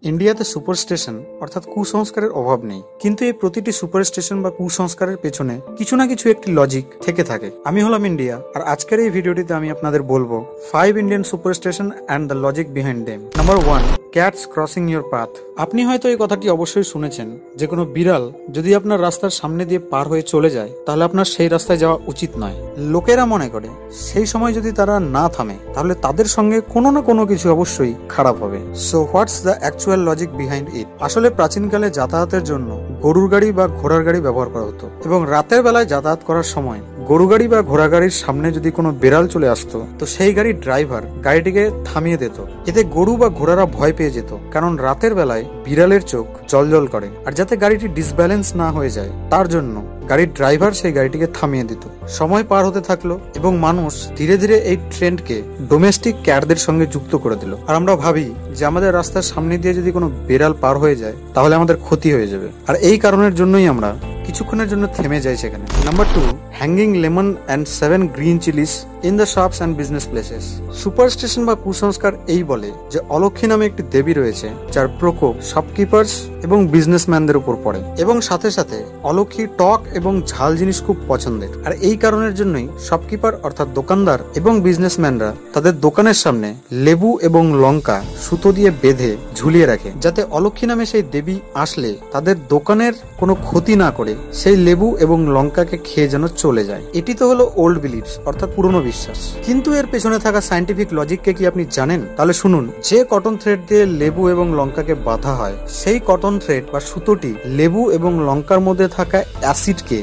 ইন্ডিয়াতে super station অর্থাৎ কুসংস্কারের অভাব নেই, কিন্তু এই প্রতিটি সুপার স্টেশন বা কুসংস্কারের পেছনে কিছু না কিছু একটি লজিক থেকে থাকে। আমি হলাম ইন্ডিয়া, আর আজকের এই ভিডিওটিতে আমি আপনাদের বলবো 5 Indian superstition and the logic behind them. Number 1, cats crossing your path. আপনি হয়তো এই কথাটি অবশ্যই শুনেছেন যে কোনো বিড়াল যদি আপনার রাস্তার সামনে দিয়ে পার হয়ে চলে যায় তাহলে আপনার সেই রাস্তায় যাওয়া উচিত নয়। লোকেরা মনে করে সেই সময় যদি তারা না থামে তাহলে তাদের সঙ্গে কোনো না কোনো কিছু অবশ্যই খারাপ হবে। So what's the actual logic behind it? আসলে প্রাচীনকালে যাতায়াতের জন্য গরুর গাড়ি বা ঘোড়ার গাড়ি ব্যবহার করা হতো, এবং রাতের বেলায় যাতায়াত করার সময় গরু গাড়ি বা ঘোড়া গাড়ির সামনে যদি কোনো বিড়াল চলে আসতো তো সেই গাড়ির ড্রাইভার গাড়িটিকে থামিয়ে দিত। এতে গরু বা ঘোড়ারা ভয় পেয়ে যেত, কারণ রাতের বেলায় বিড়ালের চোখ জলজল করে, আর যাতে গাড়িটি ডিসব্যালেন্স না হয়ে যায় তার জন্য গাড়ির ড্রাইভার সেই গাড়িটিকে থামিয়ে দিত। সময় পার হতে থাকলো এবং মানুষ ধীরে ধীরে এই ট্রেন্ডকে ডোমেস্টিক ক্যাটদের সঙ্গে যুক্ত করে দিল। আর আমরা ভাবি যে আমাদের রাস্তার সামনে দিয়ে যদি কোনো বিড়াল পার হয়ে যায় তাহলে আমাদের ক্ষতি হয়ে যাবে, আর এই কারণের জন্যই আমরা কিছুক্ষণের জন্য থেমে যাই সেখানে। Number 2, hanging lemon and 7 green Chillies in the shops and business places. Super station বা কুসংস্কার এই বলে যে অলক্ষী নামে একটি দেবী রয়েছে যার প্রকোপ শপকিপার্স এবং বিজনেসম্যানদের উপর পড়ে, এবং সাথে সাথে অলক্ষী টক এবং ঝাল জিনিস খুব পছন্দের। আর এই কারণের জন্যই শপকিপার অর্থাৎ দোকানদার এবং বিজনেসম্যানরা তাদের দোকানের সামনে লেবু এবং লঙ্কা সুতো দিয়ে বেঁধে ঝুলিয়ে রাখে, যাতে অলক্ষী নামে সেই দেবী আসলে তাদের দোকানের কোনো ক্ষতি না করে সেই লেবু এবং লঙ্কাকে খেয়ে যেন চলে যায়। এটি তো হলো ওল্ড বিলিভস অর্থাৎ পুরনো বিশ্বাস, কিন্তু এর পেছনে থাকা সায়েন্টিফিক লজিককে কি আপনি জানেন? তাহলে শুনুন। যে কটন থ্রেড দিয়ে লেবু এবং লঙ্কাকে বাঁধা হয় সেই কটন থ্রেড বা সুতোটি লেবু এবং লঙ্কার মধ্যে থাকা অ্যাসিডকে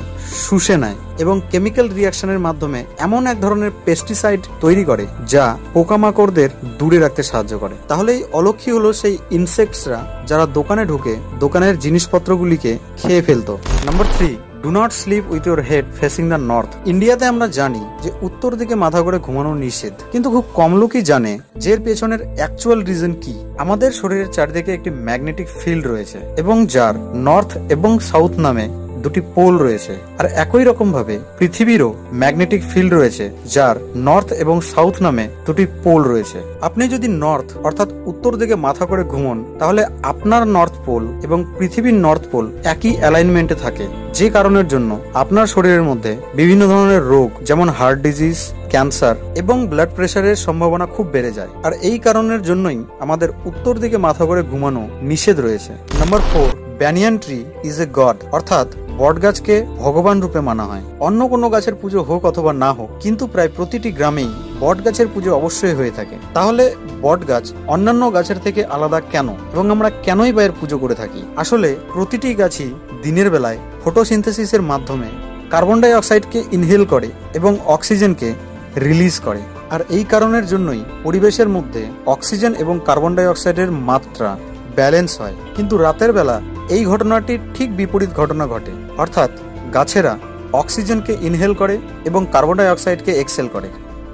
শুষে নেয় এবং কেমিক্যাল রিয়াকশনের মাধ্যমে এমন এক ধরনের পেস্টিসাইড তৈরি করে যা পোকামাকড়দের দূরে রাখতে সাহায্য করে। তাহলে এই অলক্ষী হলো সেই ইনসেক্টসরা যারা দোকানে ঢুকে দোকানের জিনিসপত্রগুলিকে খেয়ে ফেলতো। Number 3, do not slip with your head facing the north. ইন্ডিয়াতে আমরা জানি যে উত্তর দিকে মাথা করে ঘুমানো নিষেধ, কিন্তু খুব কম লোকই জানে যে এর পেছনের অ্যাকচুয়াল রিজন কি। আমাদের শরীরের চারদিকে একটি ম্যাগনেটিক ফিল্ড রয়েছে এবং যার নর্থ এবং সাউথ নামে দুটি পোল রয়েছে, আর একই রকম ভাবে পৃথিবীরও ম্যাগনেটিক ফিল্ড রয়েছে যার নর্থ এবং সাউথ নামে দুটি পোল রয়েছে। আপনি যদি নর্থ অর্থাৎ উত্তর দিকে মাথা করে ঘুমন তাহলে আপনার নর্থ পোল এবং পৃথিবীর নর্থ পোল একই অ্যালাইনমেন্টে থাকে, যে কারণের জন্য আপনার শরীরের মধ্যে বিভিন্ন ধরনের রোগ যেমন হার্ট ডিজিজ, ক্যান্সার এবং ব্লাড প্রেশারের সম্ভাবনা খুব বেড়ে যায়। আর এই কারণের জন্যই আমাদের উত্তর দিকে মাথা করে ঘুমানো নিষেধ রয়েছে। Number 4, banyan tree is a god, অর্থাৎ বট গাছকে ভগবান রূপে মানা হয়। অন্য কোনো গাছের পুজো হোক অথবা না হোক, কিন্তু প্রায় প্রতিটি গ্রামেই বট গাছের পুজো অবশ্যই হয়ে থাকে। তাহলে বট গাছ অন্যান্য গাছের থেকে আলাদা কেন, এবং আমরা কেনই বা এর পুজো করে থাকি? আসলে প্রতিটি গাছই দিনের বেলায় ফটোসিনথেসিসের মাধ্যমে কার্বন ডাই অক্সাইডকে ইনহেল করে এবং অক্সিজেনকে রিলিজ করে, আর এই কারণের জন্যই পরিবেশের মধ্যে অক্সিজেন এবং কার্বন ডাই অক্সাইডের মাত্রা ব্যালেন্স হয়। কিন্তু রাতের বেলা এই ঘটনাটির ঠিক বিপরীত ঘটনা ঘটে, অর্থাৎ গাছেরা অক্সিজেনকে ইনহেল করে এবং কার্বন ডাই অক্সাইডকে এক্সেল করে।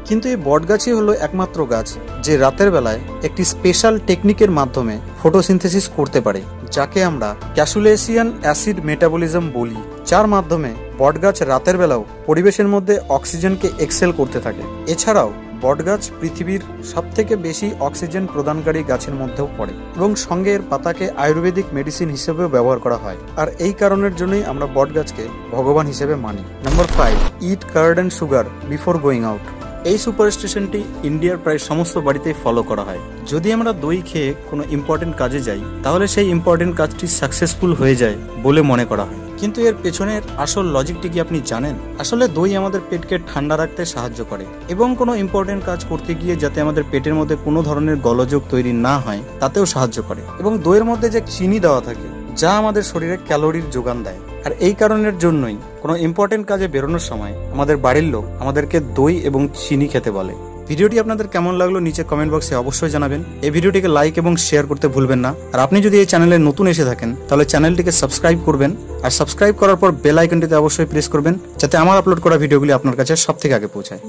কিন্তু এই বট গাছই হলো একমাত্র গাছ যে রাতের বেলায় একটি স্পেশাল টেকনিকের মাধ্যমে ফটোসিনথেসিস করতে পারে, যাকে আমরা ক্যাসুলেসিয়ান অ্যাসিড মেটাবলিজম বলি, যার মাধ্যমে বট গাছ রাতের বেলাও পরিবেশের মধ্যে অক্সিজেনকে এক্সেল করতে থাকে। এছাড়াও বটগাছ পৃথিবীর সবথেকে বেশি অক্সিজেন প্রদানকারী গাছের মধ্যেও পড়ে, এবং সঙ্গে এর পাতাকে আয়ুর্বেদিক মেডিসিন হিসেবেও ব্যবহার করা হয়, আর এই কারণের জন্যই আমরা বটগাছকে ভগবান হিসেবে মানি। Number 5, eat curd and sugar before going out. এই সুপার স্টেশনটি ইন্ডিয়ার প্রায় সমস্ত বাড়িতেই ফলো করা হয়। যদি আমরা দই খেয়ে কোনো ইম্পর্টেন্ট কাজে যাই তাহলে সেই ইম্পর্টেন্ট কাজটি সাকসেসফুল হয়ে যায় বলে মনে করা হয়। কিন্তু এর পেছনের আসল লজিকটি কি আপনি জানেন? আসলে দই আমাদের পেটকে ঠান্ডা রাখতে সাহায্য করে, এবং কোনো ইম্পর্টেন্ট কাজ করতে গিয়ে যাতে আমাদের পেটের মধ্যে কোনো ধরনের গোলযোগ তৈরি না হয় তাতেও সাহায্য করে। এবং দইয়ের মধ্যে যে চিনি দেওয়া থাকে যা আমাদের শরীরে ক্যালোরির যোগান দেয়, আর এই কারণের জন্যই কোনো ইম্পর্টেন্ট কাজে বেরোনোর সময় আমাদের বাড়ির লোক আমাদেরকে দই এবং চিনি খেতে বলে। ভিডিওটি আপনাদের কেমন লাগলো নিচে কমেন্ট বক্সে অবশ্যই জানাবেন। এই ভিডিওটিকে লাইক এবং শেয়ার করতে ভুলবেন না। আর আপনি যদি এই চ্যানেলে নতুন এসে থাকেন তাহলে চ্যানেলটিকে সাবস্ক্রাইব করবেন, আর সাবস্ক্রাইব করার পর বেল আইকনটিতে অবশ্যই প্রেস করবেন যাতে আমার আপলোড করা ভিডিওগুলি আপনার কাছে সবথেকে আগে পৌঁছায়।